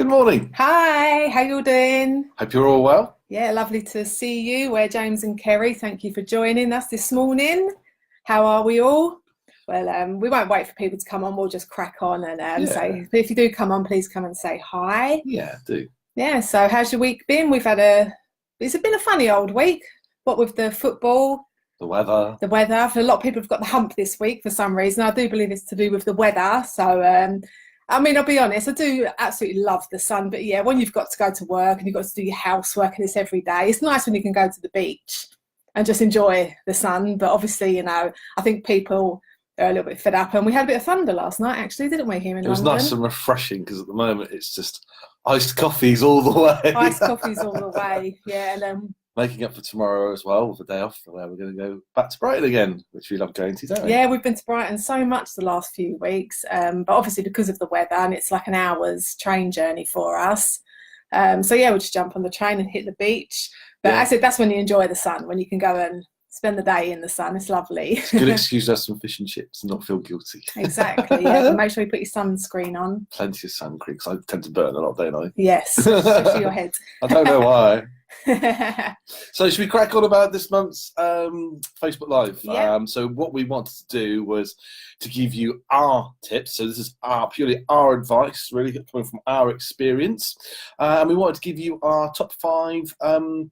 morning. Hi, how you all doing? Hope you're all well. Yeah, lovely to see you. We're James and Kerrie. Thank you for joining us this morning. How are we all? Well, we won't wait for people to come on. We'll just crack on and say, if you do come on, please come and say hi. Yeah, do. Yeah, so how's your week been? It's been a funny old week. What with the football, The weather. For a lot of people have got the hump this week for some reason. I do believe it's to do with the weather. So, I mean, I'll be honest, I do absolutely love the sun. But yeah, when you've got to go to work and you've got to do your housework and it's every day, it's nice when you can go to the beach and just enjoy the sun. But obviously, I think people are a little bit fed up. And we had a bit of thunder last night, actually, didn't we, here in London? It was nice and refreshing because at the moment it's just iced coffees all the way. Iced coffees all the way, yeah. And making up for tomorrow as well with the day off, where we're going to go back to Brighton again, which we love going to, don't we? Yeah, we've been to Brighton so much the last few weeks, but obviously because of the weather, and it's like an hour's train journey for us. So yeah, we'll just jump on the train and hit the beach. But I said that's when you enjoy the sun, when you can go and spend the day in the sun. It's lovely. It's a good excuse to have some fish and chips and not feel guilty. Exactly, yeah. But make sure you put your sunscreen on. Plenty of sun cream, because I tend to burn a lot, don't I? Yes, especially your head. I don't know why. So should we crack on about this month's Facebook Live? Yeah. So what we wanted to do was to give you our tips. So this is purely our advice, really coming from our experience. And we wanted to give you our top 5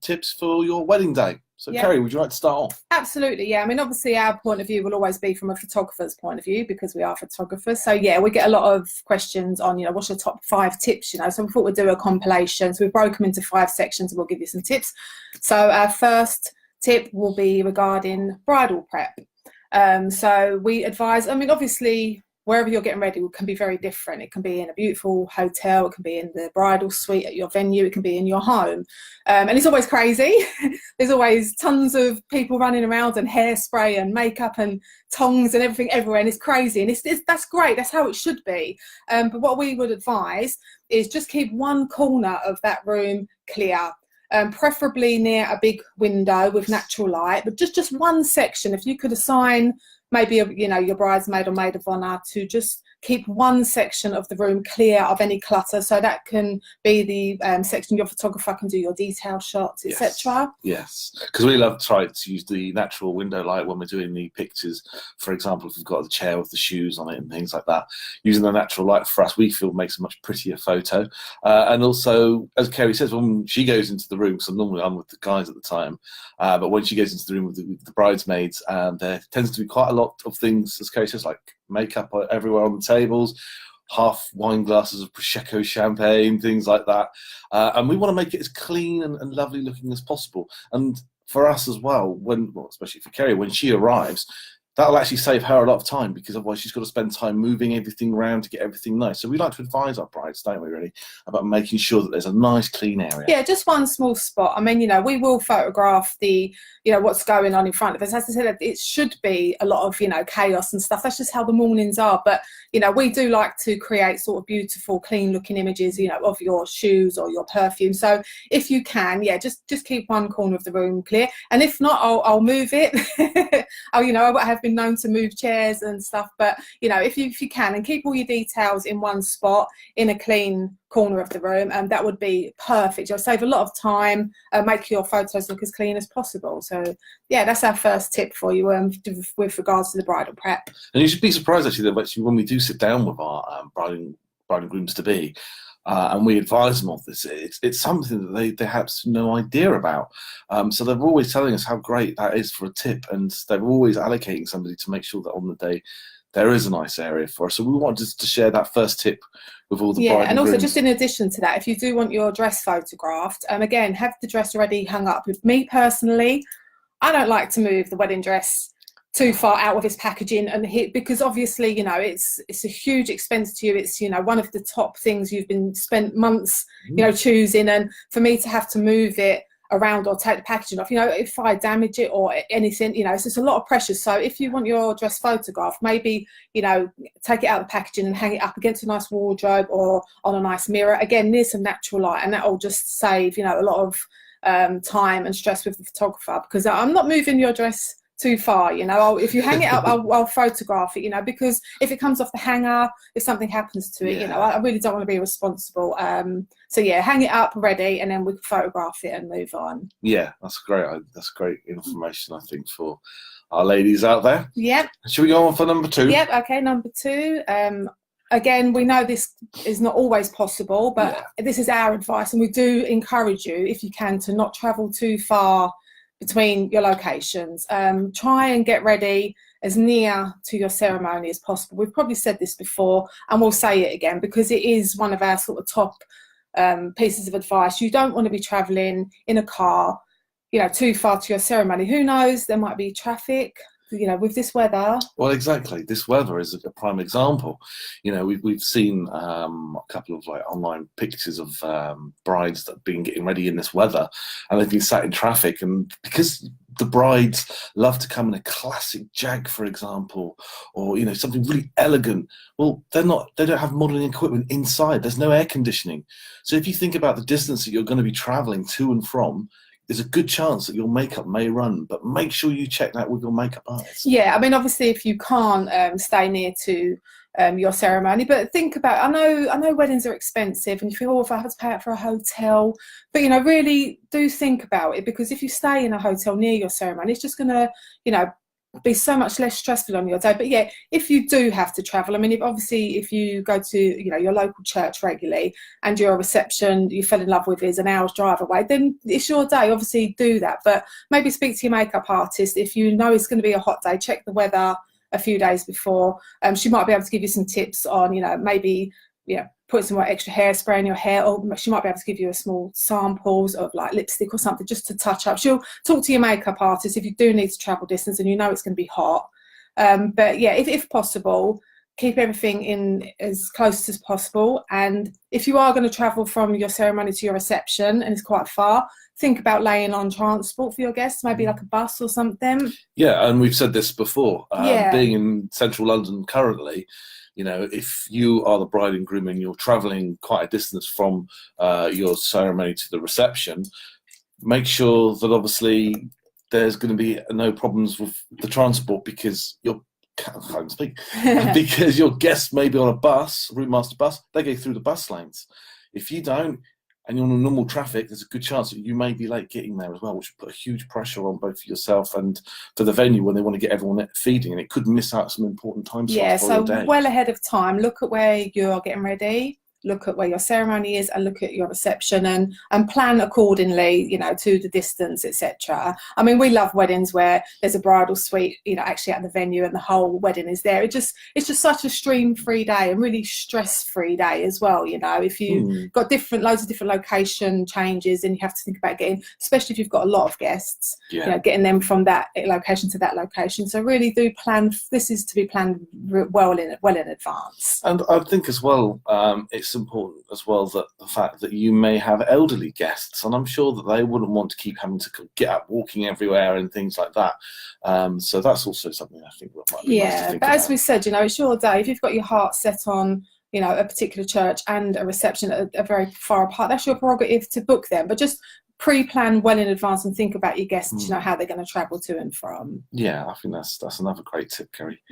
tips for your wedding day. So Kerrie, would you like to start off? Absolutely, yeah. I mean, obviously our point of view will always be from a photographer's point of view because we are photographers. So yeah, we get a lot of questions on, what's your top 5 tips, So we thought we'd do a compilation. So we've broken them into 5 sections and we'll give you some tips. So our first tip will be regarding bridal prep. So we advise, I mean, obviously, wherever you're getting ready can be very different. It can be in a beautiful hotel, it can be in the bridal suite at your venue, it can be in your home. And it's always crazy. There's always tons of people running around and hairspray and makeup and tongs and everything everywhere, and it's crazy. And that's great, that's how it should be. But what we would advise is just keep one corner of that room clear. Preferably near a big window with natural light, but just one section. If you could assign maybe your bridesmaid or maid of honor to just keep one section of the room clear of any clutter, so that can be the section your photographer can do your detail shots, etc. Yes, because we love trying to use the natural window light when we're doing the pictures. For example, if we've got the chair with the shoes on it and things like that, using the natural light for us, we feel makes a much prettier photo. And also, as Kerrie says, when she goes into the room, because normally I'm with the guys at the time, but when she goes into the room with the bridesmaids, there tends to be quite a lot of things, as Kerrie says, like makeup everywhere on the tables, half wine glasses of Prosecco champagne, things like that. And we want to make it as clean and lovely looking as possible. And for us as well, especially for Kerrie, when she arrives, that'll actually save her a lot of time, because otherwise she's got to spend time moving everything around to get everything nice. So we like to advise our brides, don't we, really, about making sure that there's a nice, clean area. Yeah, just one small spot. I mean, we will photograph what's going on in front of us. As I said, it should be a lot of, chaos and stuff. That's just how the mornings are. But, we do like to create sort of beautiful, clean-looking images, of your shoes or your perfume. So if you can, just keep one corner of the room clear. And if not, I'll move it. I have been known to move chairs and stuff, but if you can, and keep all your details in one spot in a clean corner of the room, and that would be perfect. You'll save a lot of time, make your photos look as clean as possible. So that's our first tip for you with regards to the bridal prep. And you should be surprised actually that when we do sit down with our bride and grooms to be, and we advise them of this, it's something that they have no idea about. So they're always telling us how great that is for a tip, and they're always allocating somebody to make sure that on the day there is a nice area for us. So we wanted to share that first tip with all the bride and also grooms. just in addition to that, if you do want your dress photographed, again, have the dress already hung up. With me personally, I don't like to move the wedding dress too far out of its packaging and hit, because obviously it's a huge expense to you. It's one of the top things you've been spent months choosing, and for me to have to move it around or take the packaging off, if I damage it or anything, it's just a lot of pressure. So if you want your dress photographed, maybe take it out of the packaging and hang it up against a nice wardrobe or on a nice mirror, again near some natural light, and that will just save a lot of time and stress with the photographer, because I'm not moving your dress too far, you know. If you hang it up, I'll photograph it, you know, because if it comes off the hanger, if something happens to it, you know, I really don't want to be responsible. So yeah, hang it up ready, and then we can photograph it and move on. Yeah, that's great. That's great information, I think, for our ladies out there. Yep. Should we go on for number 2? Yep. Okay, number 2. Again, we know this is not always possible, but this is our advice, and we do encourage you, if you can, to not travel too far between your locations. Try and get ready as near to your ceremony as possible. We've probably said this before, and we'll say it again because it is one of our sort of top pieces of advice. You don't want to be traveling in a car, you know, too far to your ceremony. Who knows, there might be traffic, you know, with this weather. Well, exactly. This weather is a prime example. You know, we've seen a couple of like online pictures of brides that have been getting ready in this weather, and they've been sat in traffic. And because the brides love to come in a classic Jag, for example, or, you know, something really elegant, well, they don't have modern equipment inside. There's no air conditioning. So if you think about the distance that you're going to be traveling to and from, there's a good chance that your makeup may run, but make sure you check that with your makeup artist. Yeah, I mean, obviously, if you can't stay near to your ceremony, but think about, I know weddings are expensive, and you feel, oh, if I have to pay out for a hotel, but, you know, really do think about it, because if you stay in a hotel near your ceremony, it's just going to, you know, be so much less stressful on your day. But yeah, if you do have to travel, I mean, if you go to, you know, your local church regularly, and your reception you fell in love with is an hour's drive away, then it's your day. Obviously do that, but maybe speak to your makeup artist. If you know it's going to be a hot day, check the weather a few days before. She might be able to give you some tips on, you know, maybe, you know, put some more extra hairspray in your hair, or she might be able to give you a small samples of like lipstick or something just to touch up. She'll talk to your makeup artist if you do need to travel distance and you know it's going to be hot. But yeah, if possible, keep everything in as close as possible. And if you are going to travel from your ceremony to your reception and it's quite far, think about laying on transport for your guests, maybe like a bus or something. Yeah, and we've said this before. Being in central London currently, you know, if you are the bride and groom and you're travelling quite a distance from your ceremony to the reception, make sure that obviously there's going to be no problems with the transport, because because your guests may be on a bus, Routemaster bus, they go through the bus lanes. If you don't, and you're on normal traffic, there's a good chance that you may be late getting there as well, which will put a huge pressure on both yourself and for the venue when they want to get everyone feeding, and it could miss out some important time slots for the day. Well ahead of time, look at where you're getting ready, look at where your ceremony is, and look at your reception, and plan accordingly, you know, to the distance, etc. I mean, we love weddings where there's a bridal suite, you know, actually at the venue, and the whole wedding is there. It's just such a stream-free day, and really stress-free day as well. You know, if you've got loads of different location changes, and you have to think about getting, especially if you've got a lot of guests, you know, getting them from that location to that location. So really do plan. This is to be planned well in advance. And I think as well, it's important as well that the fact that you may have elderly guests, and I'm sure that they wouldn't want to keep having to get up walking everywhere and things like that. So that's also something I think might be nice to think about. As we said, you know, it's your day. If you've got your heart set on, you know, a particular church and a reception that are very far apart, that's your prerogative to book them. But just pre-plan well in advance and think about your guests, you know, how they're going to travel to and from. Yeah, I think that's another great tip, Kerrie.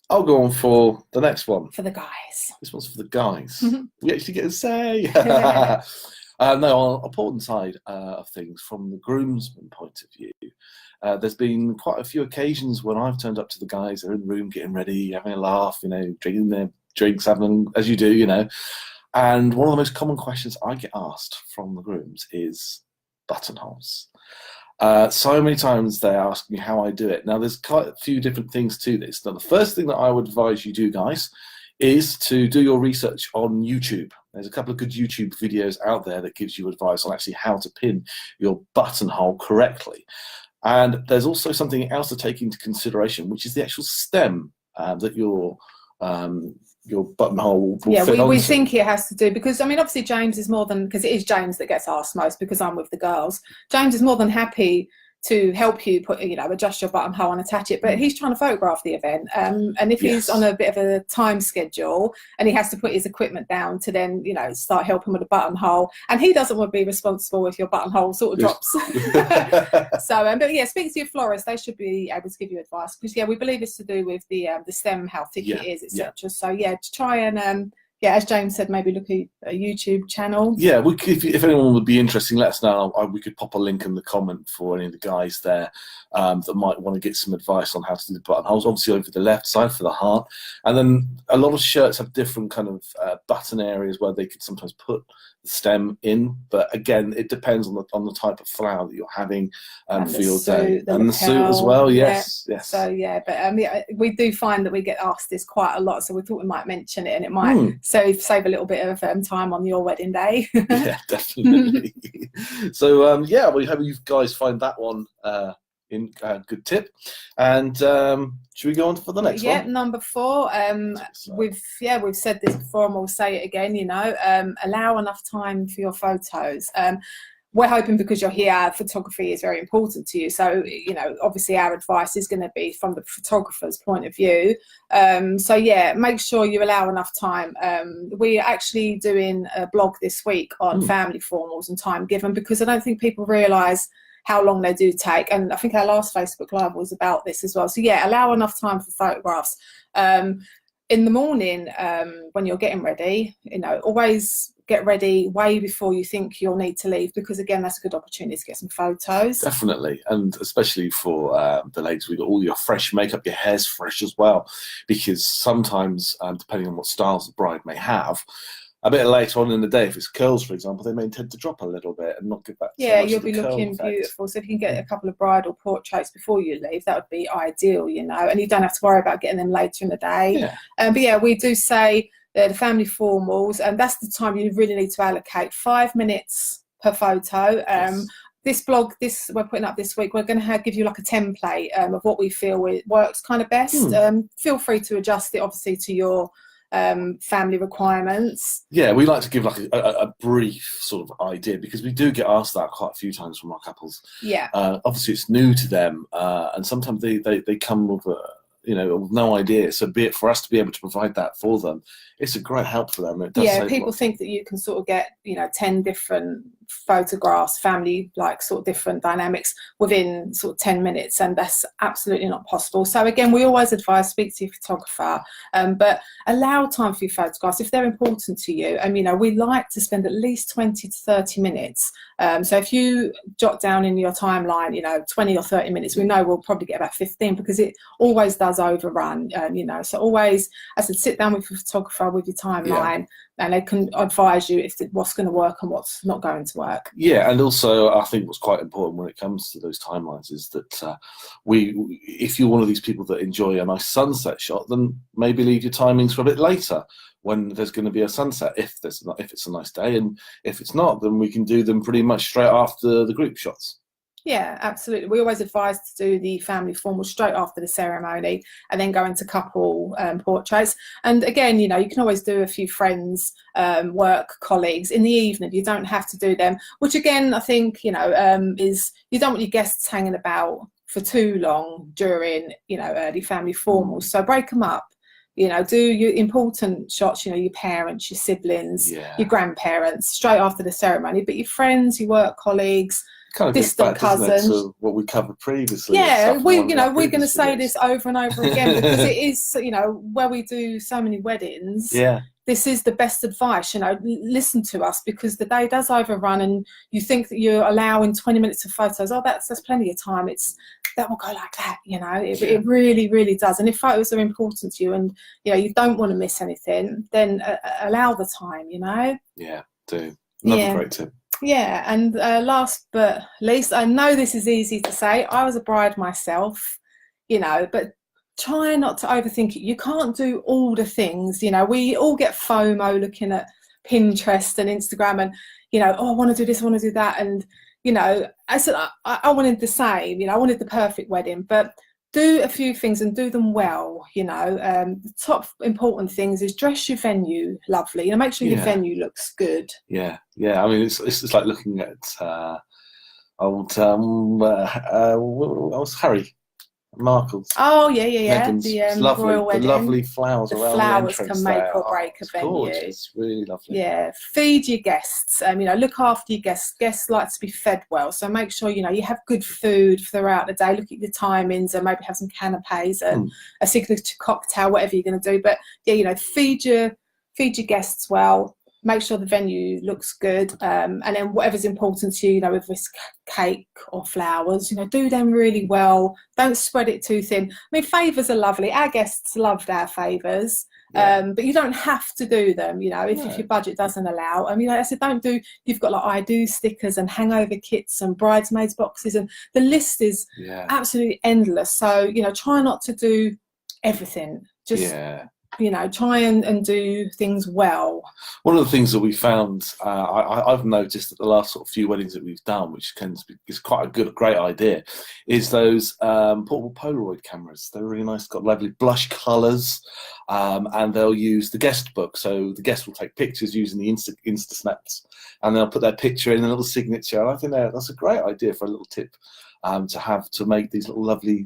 I'll go on for the next one. For the guys. This one's for the guys. We actually get a say. No, on the important side of things, from the groomsman point of view, there's been quite a few occasions when I've turned up to the guys, they're in the room getting ready, having a laugh, you know, drinking their drinks, having, as you do, you know. And one of the most common questions I get asked from the grooms is buttonholes. So many times they ask me how I do it. Now, there's quite a few different things to this. Now, the first thing that I would advise you do, guys, is to do your research on YouTube. There's a couple of good YouTube videos out there that gives you advice on actually how to pin your buttonhole correctly. And there's also something else to take into consideration, which is the actual stem that your buttonhole will fit onto. We think it has to do, because I mean, obviously James is more than, because it is James that gets asked most, because I'm with the girls, James is more than happy to help you put, adjust your buttonhole and attach it. But he's trying to photograph the event. And if he's on a bit of a time schedule and he has to put his equipment down to then, start helping with the buttonhole, and he doesn't want to be responsible if your buttonhole sort of drops. So, but yeah, speak to your florist. They should be able to give you advice, because we believe it's to do with the stem, how thick it is, etc. So to try and as James said, maybe look at a YouTube channel. Yeah, if anyone would be interested, let us know. We could pop a link in the comment for any of the guys there that might want to get some advice on how to do the buttonholes. Obviously over the left side for the heart. And then a lot of shirts have different kind of button areas where they could sometimes put the stem in. But again, it depends on the type of flower that you're having for your day. And the suit as well, yes. So, but we do find that we get asked this quite a lot. So we thought we might mention it, and it might save a little bit of time on your wedding day. Yeah, definitely. So we hope you guys find that one in good tip. And should we go on for the next one? Yeah, number 4. We've said this before and we'll say it again. Allow enough time for your photos. We're hoping, because you're here, photography is very important to you. So, obviously our advice is going to be from the photographer's point of view. Make sure you allow enough time. We're actually doing a blog this week on family formals and time given, because I don't think people realise how long they do take. And I think our last Facebook Live was about this as well. So allow enough time for photographs. In the morning, when you're getting ready, always get ready way before you think you'll need to leave, because again, that's a good opportunity to get some photos. Definitely, and especially for the ladies, we've got all your fresh makeup, your hair's fresh as well, because sometimes, depending on what styles the bride may have, a bit later on in the day, if it's curls, for example, they may tend to drop a little bit and not give that. You'll be looking beautiful. So if you can get a couple of bridal portraits before you leave, that would be ideal, and you don't have to worry about getting them later in the day. But we do say the family formals, and that's the time you really need to allocate 5 minutes per photo. This blog, we're putting up this week, we're going to give you like a template of what we feel works kind of best. Feel free to adjust it, obviously, to your family requirements. We like to give like a brief sort of idea, because we do get asked that quite a few times from our couples. Obviously it's new to them, and sometimes they come with with no idea. So be it for us to be able to provide that for them, it's a great help for them. It does people think that you can sort of get 10 different photographs, family sort of different dynamics within sort of 10 minutes, and that's absolutely not possible. So again, we always advise speak to your photographer, but allow time for your photographs if they're important to you. And we like to spend at least 20 to 30 minutes. So if you jot down in your timeline 20 or 30 minutes, we know we'll probably get about 15, because it always does overrun. So always, as I said, sit down with your photographer with your timeline, and they can advise you what's going to work and what's not going to work. And also I think what's quite important when it comes to those timelines is that if you're one of these people that enjoy a nice sunset shot, then maybe leave your timings for a bit later when there's going to be a sunset, if it's a nice day, and if it's not, then we can do them pretty much straight after the group shots. Yeah, absolutely. We always advise to do the family formal straight after the ceremony, and then go into couple portraits. And again, you can always do a few friends, work colleagues in the evening. You don't have to do them, which again, I think, is you don't want your guests hanging about for too long during, early family formals. So break them up. Do your important shots, your parents, your siblings, your grandparents, straight after the ceremony. But your friends, your work colleagues, kind of distant cousins, to what we covered previously. We're going to say this over and over again, because it is, where we do so many weddings. This is the best advice. Listen to us, because the day does overrun, and you think that you're allowing 20 minutes of photos. Oh, that's plenty of time. That will go like that. It really, really does. And if photos are important to you, and you don't want to miss anything, then allow the time. Do another great tip. And last but least, I know this is easy to say. I was a bride myself, but try not to overthink it. You can't do all the things. We all get FOMO looking at Pinterest and Instagram, and I want to do this, I want to do that, and I said I wanted the same. I wanted the perfect wedding, but do a few things and do them well. The top important things is dress your venue lovely. Make sure your venue looks good. I mean, it's like looking at old what was Harry Markle's. Oh yeah, yeah, yeah. Meghan's. The It's lovely. royal wedding. The lovely flowers The around flowers the entrance can make there. or break a It's venue. gorgeous. Really lovely. Yeah, feed your guests. You know, look after your guests. Guests like to be fed well, so make sure you know you have good food throughout the day. Look at your timings, and maybe have some canapes and a signature cocktail, whatever you're going to do. But yeah, you know, feed your guests well. Make sure the venue looks good, and then whatever's important to you, you know, whether it's cake or flowers, you know, do them really well. Don't spread it too thin. I mean, favours are lovely. Our guests loved our favours. Yeah. But you don't have to do them, you know, if your budget doesn't allow. I mean, like I said, don't do, you've got like I do stickers and hangover kits and bridesmaids boxes, and the list is absolutely endless. So, you know, try not to do everything. Just, you know, try and do things well. One of the things that we found, I've noticed that the last sort of few weddings that we've done, which is quite a great idea, is those portable Polaroid cameras. They're really nice, got lovely blush colours, and they'll use the guest book. So the guest will take pictures using the Insta Snaps, and they'll put their picture in a little signature. And I think that's a great idea for a little tip to have to make these little lovely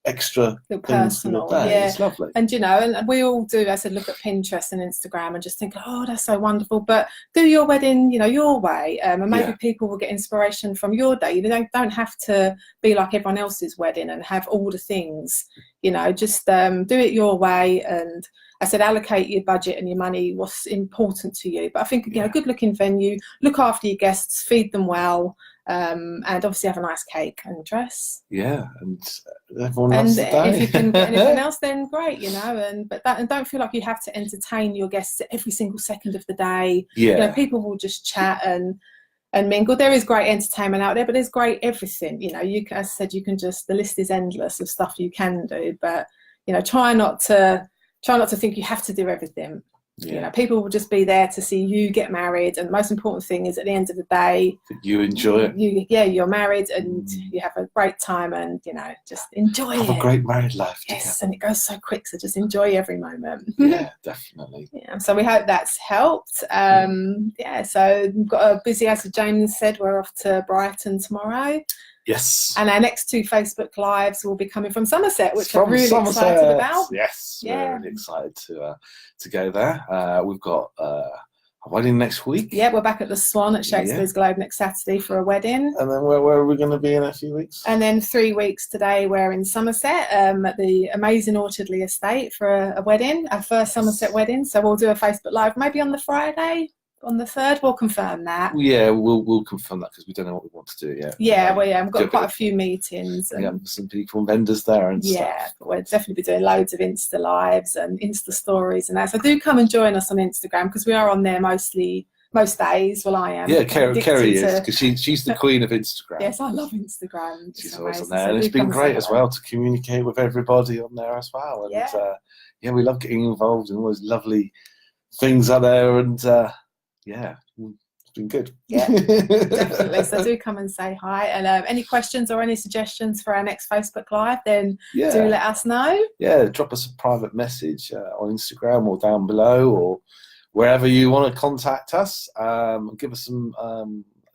extra personal, yeah, it's lovely. And you know, and we all do. I said, look at Pinterest and Instagram and just think, oh, that's so wonderful. But do your wedding, you know, your way, and maybe people will get inspiration from your day. You don't have to be like everyone else's wedding and have all the things. You know, just do it your way. And I said, allocate your budget and your money, what's important to you. But I think, you know, good looking venue, look after your guests, feed them well. And obviously have a nice cake and dress. Yeah, and everyone loves the day. And if you can get anything else, then great, you know. And don't feel like you have to entertain your guests every single second of the day. Yeah, you know, people will just chat and mingle. There is great entertainment out there, but there's great everything. You know, as I said, you can just, the list is endless of stuff you can do. But you know, try not to think you have to do everything. You know, people will just be there to see you get married, and the most important thing is at the end of the day, you enjoy it. You're married and you have a great time, and you know, just enjoy it. Have a great married life. Yes, and it goes so quick, so just enjoy every moment. Yeah, definitely. Yeah, so we hope that's helped. So we've got a busy, as James said, we're off to Brighton tomorrow. Yes. And our next 2 Facebook Lives will be coming from Somerset, which I'm really excited about. Yes, we're really excited to go there. We've got a wedding next week. Yeah, we're back at the Swan at Shakespeare's Globe next Saturday for a wedding. And then where are we going to be in a few weeks? And then 3 weeks today, we're in Somerset at the amazing Orchardley Estate for a wedding, our first Somerset wedding. So we'll do a Facebook Live maybe on the Friday. On the 3rd, we'll confirm that. Yeah, we'll confirm that because we don't know what we want to do yet. Yeah, we've got quite a few meetings. And some people and vendors there and stuff. Yeah, but we'll definitely be doing loads of Insta Lives and Insta Stories and that. So do come and join us on Instagram because we are on there most days. Well, I am. Yeah, Kerrie is, because she's the queen of Instagram. Yes, I love Instagram. She's always on there. And it's been great as well to communicate with everybody on there as well. And we love getting involved in all those lovely things out there, and it's been good. Yeah, definitely. So do come and say hi. And any questions or any suggestions for our next Facebook Live, then do let us know. Yeah, drop us a private message on Instagram or down below or wherever you want to contact us. Give us some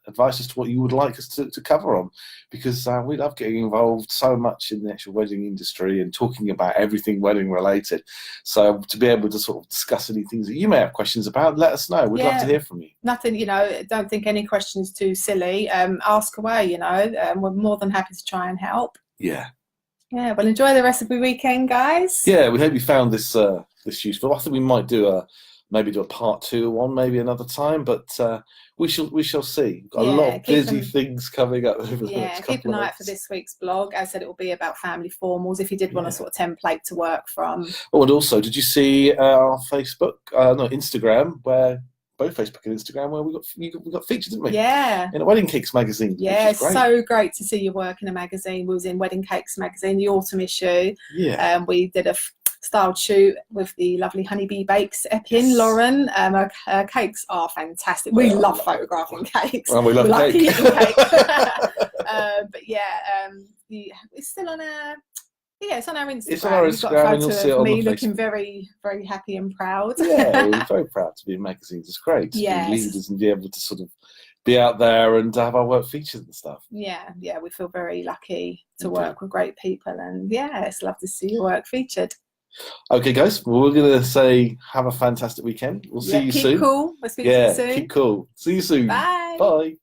advice as to what you would like us to cover on, because we love getting involved so much in the actual wedding industry and talking about everything wedding related. So to be able to sort of discuss any things that you may have questions about, let us know. We'd love to hear from you. Nothing, you know, don't think any questions too silly. Ask away, you know. We're more than happy to try and help. Yeah, well, enjoy the rest of the weekend, guys. Yeah, we hope you found this useful. I think we might do maybe do a part 2 one maybe another time, but we shall see. We've got a lot of busy things coming up over the next couple keep an eye out for this week's blog. As I said, it will be about family formals if you did want a sort of template to work from. Oh, and also, did you see our Instagram, where both Facebook and Instagram, where we got featured, didn't we? Yeah. In a Wedding Cakes magazine. Yeah, it's so great to see your work in a magazine. We was in Wedding Cakes magazine, the autumn issue. Yeah. We did a styled shoot with the lovely Honeybee Bakes Epping, Lauren. Her cakes are fantastic. We love photographing cakes. Well, we love cake. Cake. But it's still on our... Yeah, it's on our Instagram. It's on our Instagram, and you'll see it on me the looking Facebook. very, very happy and proud. Yeah, we're very proud to be in magazines. It's great to be Yes. leaders and be able to sort of be out there and have our work featured and stuff. Yeah, we feel very lucky to work with great people, and yeah, it's love to see your work featured. Okay, guys, well, we're going to say have a fantastic weekend. We'll see you soon. Keep cool. We'll speak to you soon. Keep cool. See you soon. Bye. Bye.